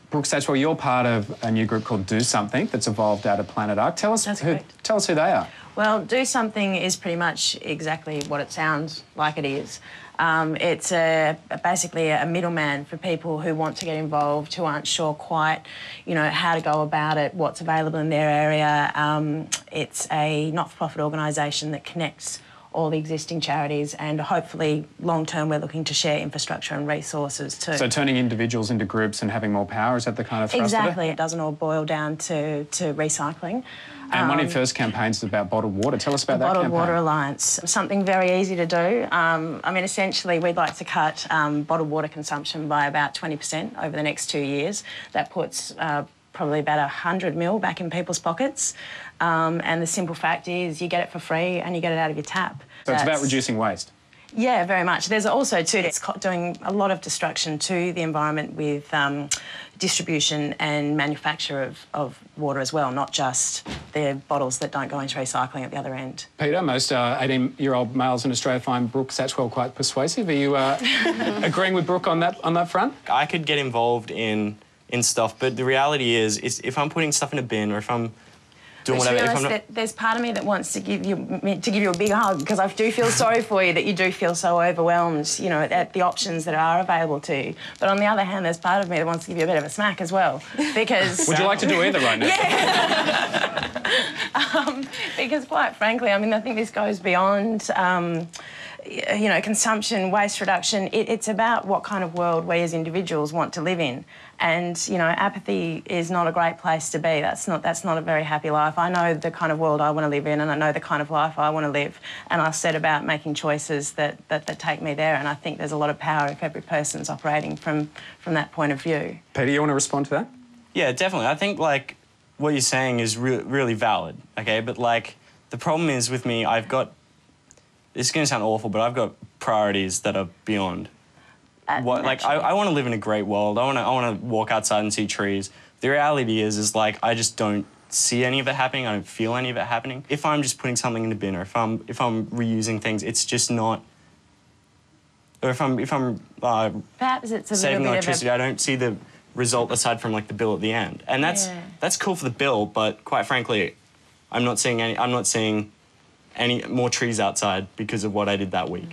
Brooke, Satchwell, you're part of a new group called Do Something that's evolved out of Panet Ark. Tell us who they are. Well, Do Something is pretty much exactly what it sounds like it is. It's basically a middleman for people who want to get involved, who aren't sure quite, how to go about it, what's available in their area. It's a not-for-profit organisation that connects all the existing charities, and hopefully long-term we're looking to share infrastructure and resources too. So turning individuals into groups and having more power, is that the kind of thrust Exactly. of it? It doesn't all boil down to recycling. And one of your first campaigns is about bottled water. Tell us about that campaign. Bottled Water Alliance. Something very easy to do. Essentially, we'd like to cut bottled water consumption by about 20% over the next 2 years. That puts probably about 100 mil back in people's pockets. And the simple fact is you get it for free and you get it out of your tap. So it's about reducing waste? Yeah, very much. There's also, too, it's doing a lot of destruction to the environment with distribution and manufacture of water as well, not just the bottles that don't go into recycling at the other end. Peter, most 18-year-old males in Australia find Brooke Satchwell quite persuasive. Are you agreeing with Brooke on that front? I could get involved in stuff, but the reality is if I'm putting stuff in a bin or if I'm doing whatever... There's part of me that wants to give you a big hug, because I do feel sorry for you that you do feel so overwhelmed, at the options that are available to you. But on the other hand, there's part of me that wants to give you a bit of a smack as well, because... Would you like to do either right now? Yeah. Because quite frankly, I think this goes beyond... consumption, waste reduction. It's about what kind of world we as individuals want to live in. And, apathy is not a great place to be. That's not a very happy life. I know the kind of world I want to live in, and I know the kind of life I want to live. And I set about making choices that take me there. And I think there's a lot of power if every person's operating from that point of view. Peter, you want to respond to that? Yeah, definitely. I think, what you're saying is really valid, OK? But, the problem is with me, this is going to sound awful, but I've got priorities that are beyond. I want to live in a great world. I want to walk outside and see trees. The reality is I just don't see any of it happening. I don't feel any of it happening. If I'm just putting something in the bin, or if I'm reusing things, it's just not. Or if I'm perhaps it's saving electricity, I don't see the result aside from the bill at the end. And that's cool for the bill, but quite frankly, I'm not seeing any more trees outside because of what I did that week.